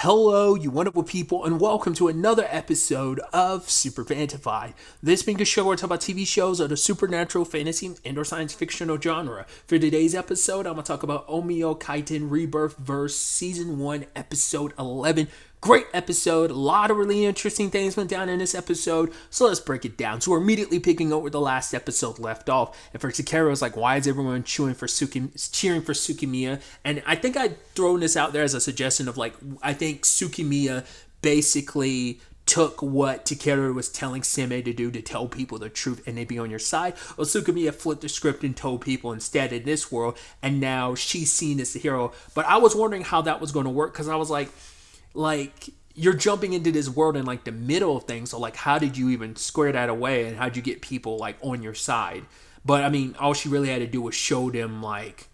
Hello, you wonderful people, and welcome to another episode of Super Fantified. This being a show where I talk about TV shows of the supernatural, fantasy, and/or science fictional genre. For today's episode, I'm going to talk about Onmyo Kaiten Rebirth Verse Season 1, Episode 11. Great episode. A lot of really interesting things went down in this episode, so let's break it down. So we're immediately picking up where the last episode left off. And for Takeru, it's like, why is everyone cheering for Tsukimiya? And I think I'd thrown this out there as a suggestion of like, I think Tsukimiya basically took what Takeru was telling Seme to do to tell people the truth and they'd be on your side. Well, Tsukimiya flipped the script and told people instead in this world, and now she's seen as the hero. But I was wondering how that was going to work, because I was like, you're jumping into this world in like the middle of things, so like how did you even square that away, and how'd you get people like on your side? But I mean, all she really had to do was show them like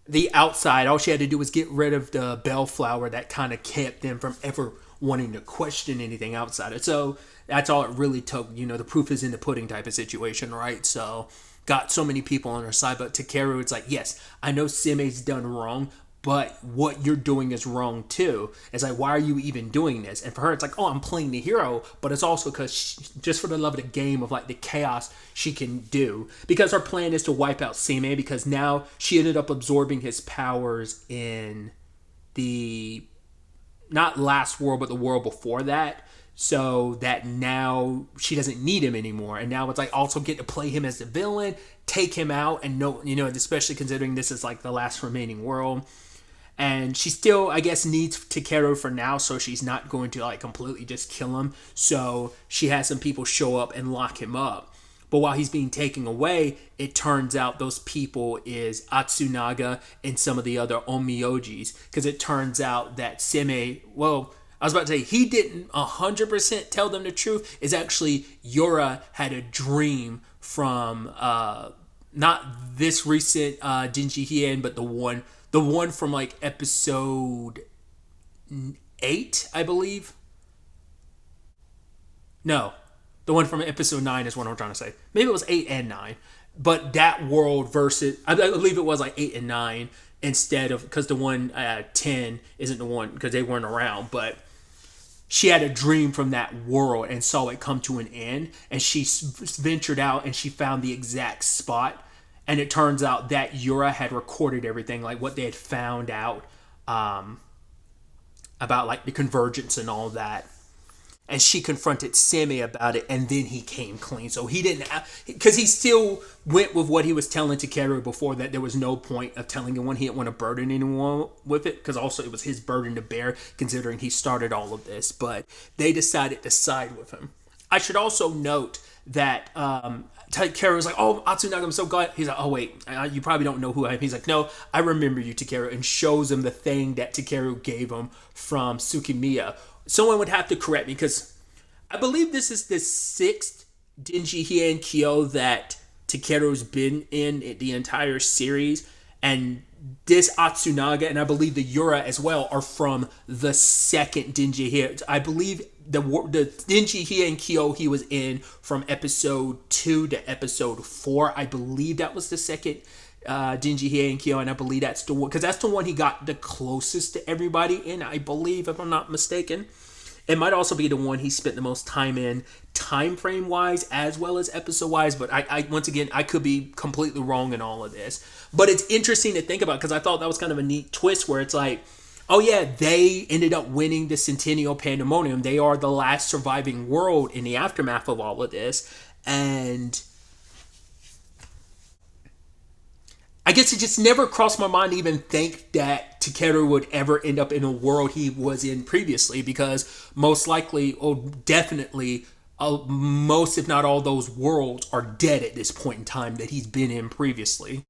the outside. All she had to do was get rid of the bellflower that kind of kept them from ever wanting to question anything outside it. So that's all it really took. You know, the proof is in the pudding type of situation, right? So got so many people on her side. But Takeru, it's like, yes, I know Seme's done wrong, but what you're doing is wrong too. It's like, why are you even doing this? And for her, it's like, oh, I'm playing the hero, but it's also because just for the love of the game of like the chaos she can do. Because her plan is to wipe out Seme, because now she ended up absorbing his powers in the, not last world, but the world before that. So that now she doesn't need him anymore. And now it's like also get to play him as the villain, take him out, and no, you know, especially considering this is like the last remaining world. And she still, I guess, needs Takeru for now, so she's not going to like completely just kill him. So she has some people show up and lock him up. But while he's being taken away, it turns out those people is Atsunaga and some of the other Onmyojis. Because it turns out that Seme, well, I was about to say, he didn't 100% tell them the truth. It's actually Yura had a dream from, not this recent Denji Hien, but the one from like episode 8, I believe. No, the one from episode 9 is what I'm trying to say. Maybe it was 8 and 9. But that world versus, I believe it was like 8 and 9 instead of, because the one 10 isn't the one, because they weren't around. But she had a dream from that world and saw it come to an end. And she ventured out and she found the exact spot. And it turns out that Yura had recorded everything, like what they had found out about like the convergence and all that. And she confronted Seme about it, and then he came clean. So he didn't, because he still went with what he was telling Takeru before, that there was no point of telling anyone. He didn't want to burden anyone with it, because also it was his burden to bear, considering he started all of this. But they decided to side with him. I should also note that Takeru was like, oh, Atsunaga, I'm so glad. He's like, oh, wait, you probably don't know who I am. He's like, no, I remember you, Takeru, and shows him the thing that Takeru gave him from Tsukimiya. Someone would have to correct me, because I believe this is the 6th Denji Heian-kyo that Takeru's been in the entire series. And this Atsunaga, and I believe the Yura as well, are from the 2nd Denji Heian. I believe the Denji Heian-kyo he was in from episode 2 to episode 4. I believe that was the 2nd Denji Heian-kyo, and I believe that's the one, because that's the one he got the closest to everybody in, I believe, if I'm not mistaken. It might also be the one he spent the most time in, time frame wise as well as episode wise, but I once again, I could be completely wrong in all of this. But it's interesting to think about, because I thought that was kind of a neat twist where it's like, oh yeah, they ended up winning the Centennial Pandemonium. They are the last surviving world in the aftermath of all of this. And I guess it just never crossed my mind to even think that Takeru would ever end up in a world he was in previously, because most likely, or definitely, most if not all those worlds are dead at this point in time that he's been in previously.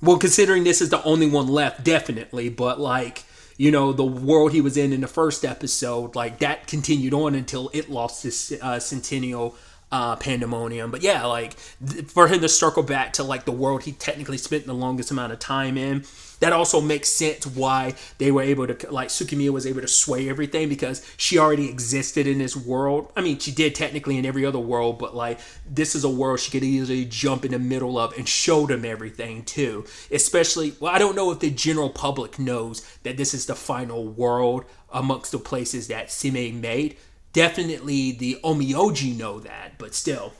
Well, considering this is the only one left, definitely, but like, you know, the world he was in the first episode, like that continued on until it lost his Centennial Pandemonium. But yeah, like for him to circle back to like the world he technically spent the longest amount of time in, That also makes sense why they were able to, like, Tsukimiya was able to sway everything, because she already existed in this world. I mean, she did technically in every other world, but like, this is a world she could easily jump in the middle of and show them everything too. Especially, well, I don't know if the general public knows that this is the final world amongst the places that Sime made. Definitely the Onmyoji know that, but still.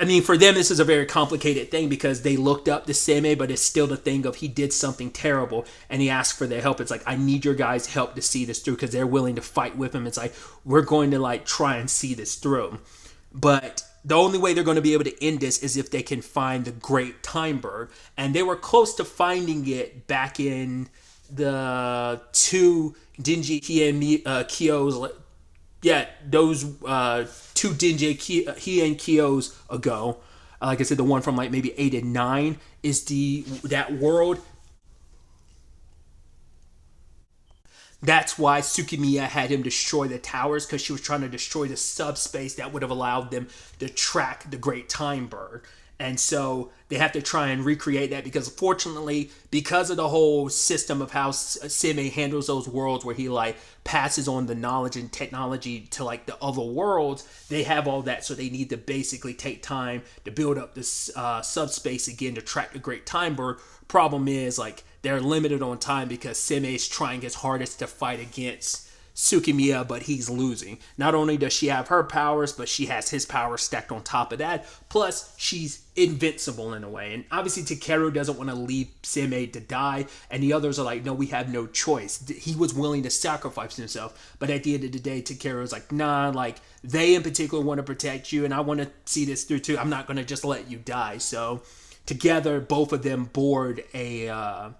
I mean, for them, this is a very complicated thing because they looked up to Seme, but it's still the thing of he did something terrible and he asked for their help. It's like, I need your guys' help to see this through, because they're willing to fight with him. It's like, we're going to like try and see this through. But the only way they're going to be able to end this is if they can find the Great Time Bird. And they were close to finding it back in the two Denji Heian-kyo's, those two Denji Heian-kyos ago. Like I said, the one from like maybe 8 and 9 is that world. That's why Tsukimiya had him destroy the towers, because she was trying to destroy the subspace that would have allowed them to track the Great Time Bird. And so they have to try and recreate that, because fortunately, because of the whole system of how Sime handles those worlds where he like passes on the knowledge and technology to like the other worlds, they have all that. So they need to basically take time to build up this subspace again to track the Great Time Bird. Problem is, like, they're limited on time because Sime is trying his hardest to fight against Tsukimiya, but he's losing. Not only does she have her powers, but she has his powers stacked on top of that. Plus, she's invincible in a way. And obviously, Takeru doesn't want to leave Sime to die. And the others are like, no, we have no choice. He was willing to sacrifice himself. But at the end of the day, Takeru's like, nah, like, they in particular want to protect you, and I want to see this through too. I'm not going to just let you die. So together, both of them board a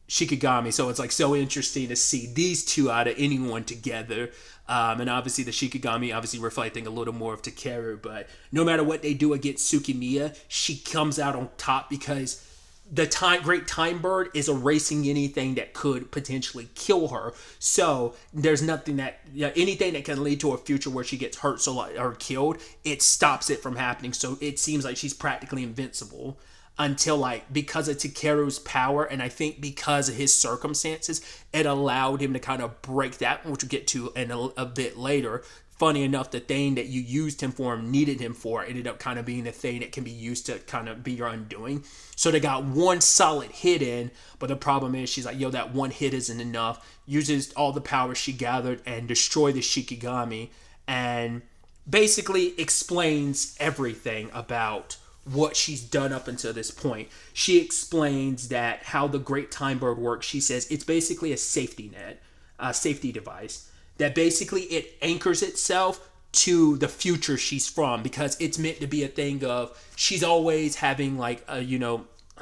Shikigami. So it's like so interesting to see these two out of anyone together. And obviously the Shikigami obviously reflecting a little more of Takeru, but no matter what they do against Tsukimiya, she comes out on top because the Great Time Bird is erasing anything that could potentially kill her. So there's nothing that, anything that can lead to a future where she gets hurt or killed, it stops it from happening. So it seems like she's practically invincible until, like, because of Takeru's power, and I think because of his circumstances, it allowed him to kind of break that, which we'll get to in a bit later. Funny enough, the thing that you used him for and needed him for ended up kind of being the thing that can be used to kind of be your undoing. So they got one solid hit in, but the problem is she's like, yo, that one hit isn't enough. Uses all the power she gathered and destroy the Shikigami, and basically explains everything about what she's done up until this point. She explains that how the Great Time Bird works. She says it's basically a safety net, a safety device, that basically it anchors itself to the future she's from, because it's meant to be a thing of she's always having like a,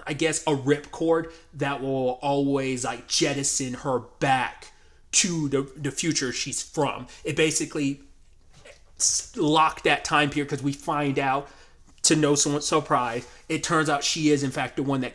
I guess a ripcord that will always like jettison her back to the future she's from. It basically locked that time period, because we find out, to no someone's surprise, it turns out she is in fact the one that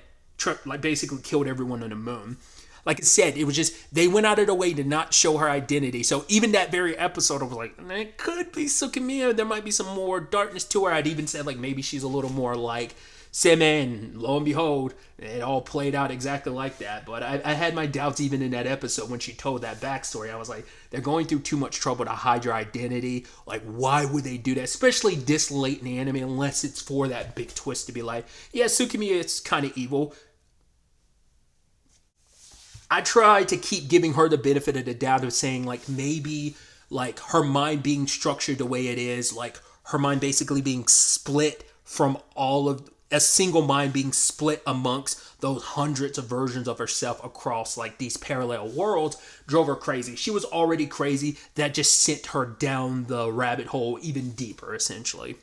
basically killed everyone on the moon. Like I said, it was just, they went out of the way to not show her identity. So even that very episode, I was like, it could be Tsukimiya. There might be some more darkness to her. I'd even said like maybe she's a little more like Seme, and lo and behold, it all played out exactly like that. But I had my doubts even in that episode when she told that backstory. I was like, they're going through too much trouble to hide your identity. Like, why would they do that? Especially this late in the anime, unless it's for that big twist to be like, yeah, Tsukimiya is kind of evil. I try to keep giving her the benefit of the doubt of saying like maybe like her mind being structured the way it is, like her mind basically being split from all of a single mind being split amongst those hundreds of versions of herself across like these parallel worlds, drove her crazy. She was already crazy. That just sent her down the rabbit hole even deeper, essentially.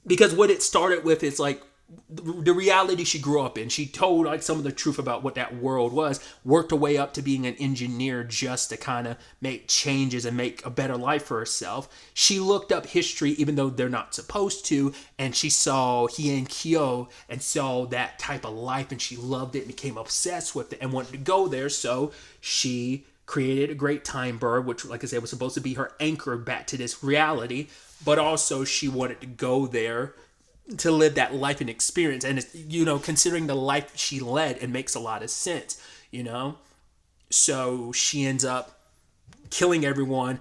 Because what it started with is like the reality she grew up in. She told like some of the truth about what that world was, worked her way up to being an engineer just to kind of make changes and make a better life for herself. She looked up history even though they're not supposed to, and she saw Heian-kyo and saw that type of life, and she loved it and became obsessed with it and wanted to go there. So she created a Great Time Bird, which, like I said, was supposed to be her anchor back to this reality, but also she wanted to go there, to live that life and experience. And it's, considering the life she led, it makes a lot of sense, So she ends up killing everyone,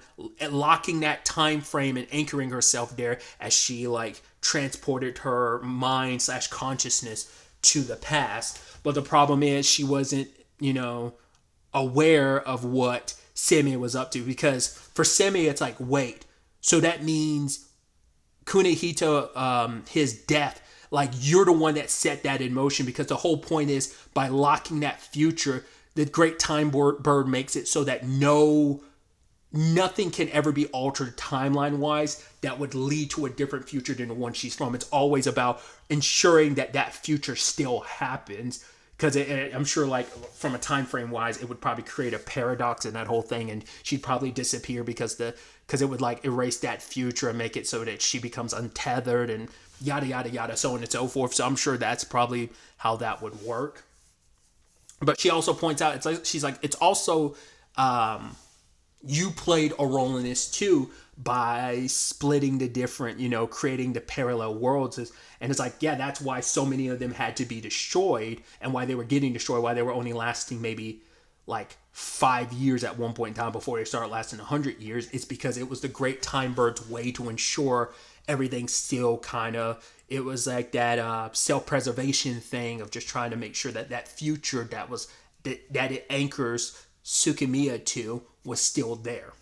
locking that time frame and anchoring herself there as she like transported her mind / consciousness to the past. But the problem is she wasn't, aware of what Semi was up to, because for Semi it's like, wait, so that means Kunihito, his death, like you're the one that set that in motion, because the whole point is by locking that future, the great time bird makes it so that nothing can ever be altered timeline wise that would lead to a different future than the one she's from. It's always about ensuring that that future still happens, because I'm sure like from a time frame wise it would probably create a paradox in that whole thing, and she'd probably disappear because it would like erase that future and make it so that she becomes untethered and yada yada yada, so on and so forth. So I'm sure that's probably how that would work. But she also points out, she's like it's also you played a role in this too by splitting the different, creating the parallel worlds. And it's like, yeah, that's why so many of them had to be destroyed, and why they were getting destroyed, why they were only lasting maybe like 5 years at one point in time before they started lasting 100 years. It's because it was the Great Time Bird's way to ensure everything still kind of, it was like that self-preservation thing of just trying to make sure that that future that it anchors Tsukimiya to was still there.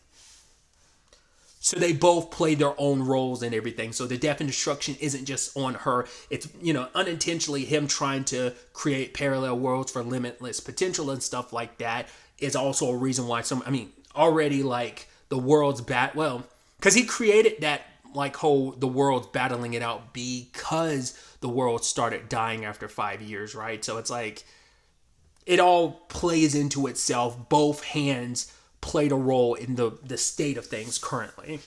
So they both played their own roles and everything. So the death and destruction isn't just on her. It's, unintentionally him trying to create parallel worlds for limitless potential and stuff like that is also a reason why already like the world's because he created that like the world's battling it out because the world started dying after 5 years, right? So it's like it all plays into itself. Both hands played a role in the state of things currently.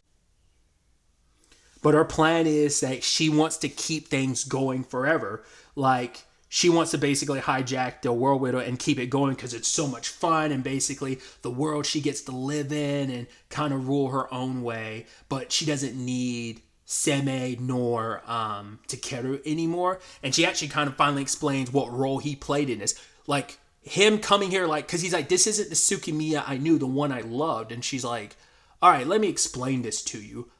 But her plan is that she wants to keep things going forever. Like, she wants to basically hijack the world widow and keep it going because it's so much fun, and basically the world she gets to live in and kind of rule her own way. But she doesn't need Seme nor Takeru anymore. And she actually kind of finally explains what role he played in this. Like, him coming here, like, because he's like, this isn't the Tsukimiya I knew, the one I loved. And she's like, all right, let me explain this to you.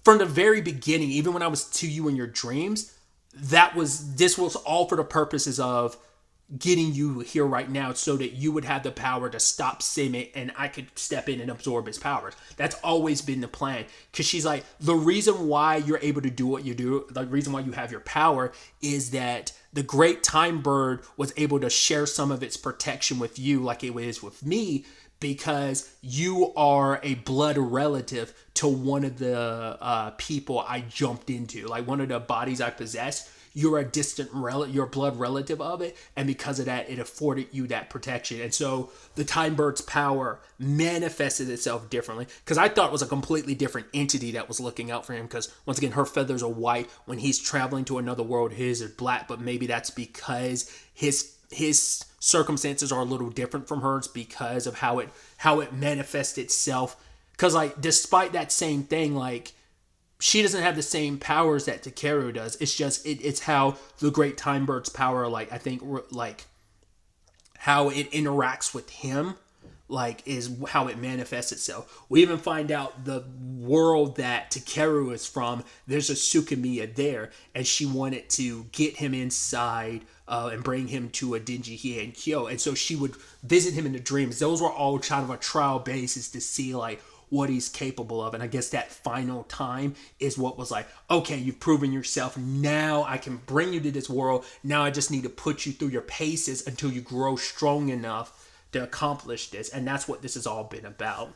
From the very beginning, even when I was to you in your dreams, this was all for the purposes of getting you here right now so that you would have the power to stop Seme and I could step in and absorb his powers. That's always been the plan. Because she's like, the reason why you're able to do what you do, the reason why you have your power is that the Great Time Bird was able to share some of its protection with you like it is with me, because you are a blood relative to one of the people I jumped into, like one of the bodies I possessed. You're a distant you're a blood relative of it, and because of that, it afforded you that protection. And so the Time Bird's power manifested itself differently, because I thought it was a completely different entity that was looking out for him, because once again, her feathers are white. When he's traveling to another world, his are black, but maybe that's because his circumstances are a little different from hers because of how it manifests itself. Because like, despite that same thing, like, she doesn't have the same powers that Takeru does. It's just it's how the Great Time Bird's power, like, I think, like, how it interacts with him, like, is how it manifests itself. We even find out the world that Takeru is from, there's a Tsukimiya there, and she wanted to get him inside and bring him to a Denji Heian-kyo. And so she would visit him in the dreams. Those were all kind of a trial basis to see, like, what he's capable of. And I guess that final time is what was like, okay, you've proven yourself. Now I can bring you to this world. Now I just need to put you through your paces until you grow strong enough to accomplish this. And that's what this has all been about.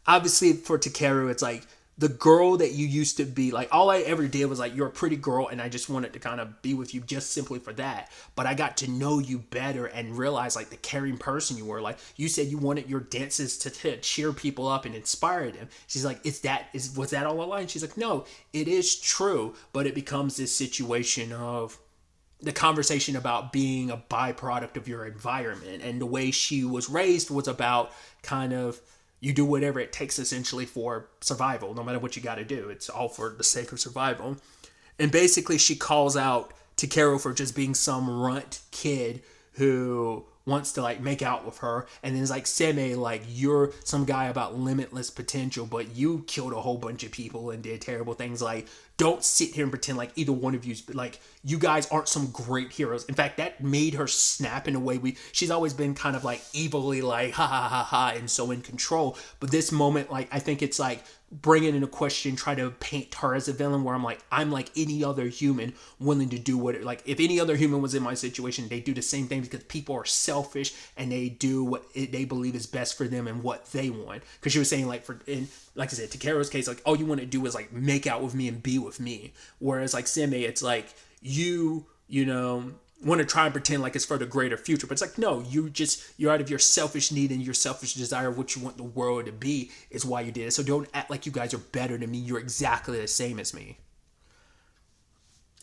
Obviously, for Takeru, it's like, the girl that you used to be, like, all I ever did was like, you're a pretty girl and I just wanted to kind of be with you just simply for that. But I got to know you better and realize, like, the caring person you were. Like, you said you wanted your dances to cheer people up and inspire them. She's like, was that all a lie? And she's like, no, it is true. But it becomes this situation of the conversation about being a byproduct of your environment. And the way she was raised was about kind of, you do whatever it takes essentially for survival, no matter what you got to do. It's all for the sake of survival. And basically she calls out Takeru for just being some runt kid who wants to like make out with her, and then it's like, Seme, like, you're some guy about limitless potential, but you killed a whole bunch of people and did terrible things. Like, don't sit here and pretend like either one of you's like, you guys aren't some great heroes. In fact, that made her snap in a way she's always been kind of like evilly like ha ha ha ha and so in control. But this moment, like, I think it's like bringing into question, try to paint her as a villain, where I'm like any other human willing to do what, like, if any other human was in my situation, they do the same thing because people are selfish and they do what they believe is best for them and what they want. Because she was saying, like, like I said, Takeru's case, like, all you want to do is like make out with me and be with me. Whereas like Seme, it's like you know, want to try and pretend like it's for the greater future, but it's like, no, you're out of your selfish need and your selfish desire of what you want the world to be is why you did it. So don't act like you guys are better than me. You're exactly the same as me.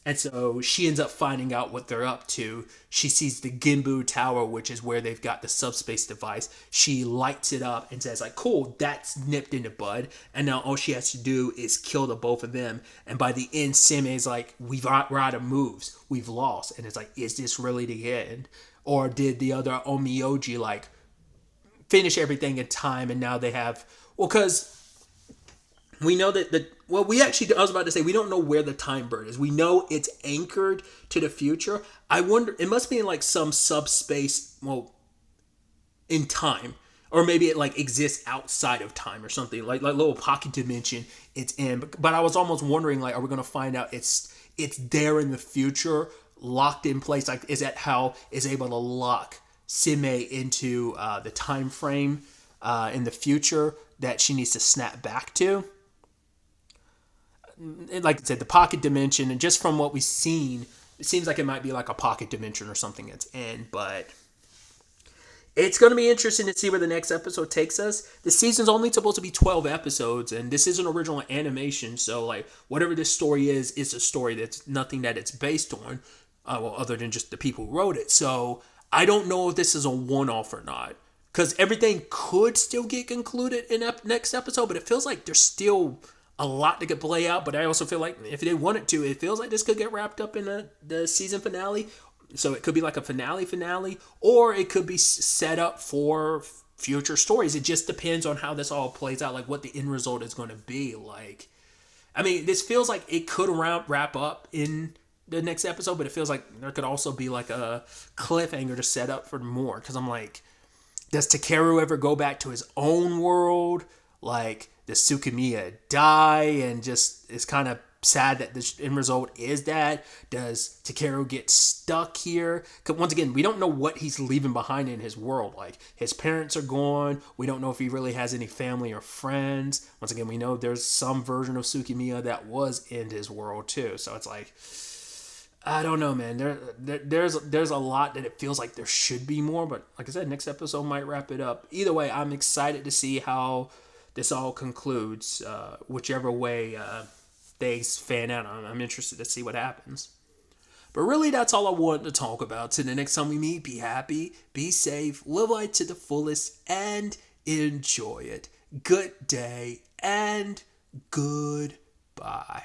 And so she ends up finding out what they're up to. She sees the Gimbu Tower, which is where they've got the subspace device. She lights it up and says, like, cool, that's nipped in the bud. And now all she has to do is kill the both of them. And by the end, Seme's like, we're out of moves. We've lost. And it's like, is this really the end? Or did the other Onmyoji, like, finish everything in time and now they have... Well, because... we know that I was about to say, we don't know where the time bird is. We know it's anchored to the future. I wonder, it must be in like some subspace, in time. Or maybe it like exists outside of time or something. Like little pocket dimension it's in. But I was almost wondering, like, are we going to find out it's there in the future, locked in place? Like, is that how it's able to lock Sime into the time frame in the future that she needs to snap back to? Like I said, the pocket dimension, and just from what we've seen, it seems like it might be like a pocket dimension or something that's in, but it's going to be interesting to see where the next episode takes us. The season's only supposed to be 12 episodes, and this is an original animation, so like whatever this story is a story that's nothing that it's based on, other than just the people who wrote it. So I don't know if this is a one-off or not, because everything could still get concluded in next episode, but it feels like there's still a lot that could play out. But I also feel like if they wanted to, it feels like this could get wrapped up in the season finale. So it could be like a finale, or it could be set up for future stories. It just depends on how this all plays out, like what the end result is going to be. Like, I mean, this feels like it could wrap up in the next episode, but it feels like there could also be like a cliffhanger to set up for more. Because I'm like, does Takeru ever go back to his own world? Like, does Tsukimiya die and just is kind of sad that the end result is that? Does Takeru get stuck here? Because once again, we don't know what he's leaving behind in his world. Like, his parents are gone. We don't know if he really has any family or friends. Once again, we know there's some version of Tsukimiya that was in his world too. So it's like, I don't know, man. There's a lot that it feels like there should be more. But like I said, next episode might wrap it up. Either way, I'm excited to see how this all concludes, whichever way they fan out. I'm interested to see what happens. But really, that's all I wanted to talk about. Till the next time we meet, be happy, be safe, live life to the fullest, and enjoy it. Good day, and goodbye.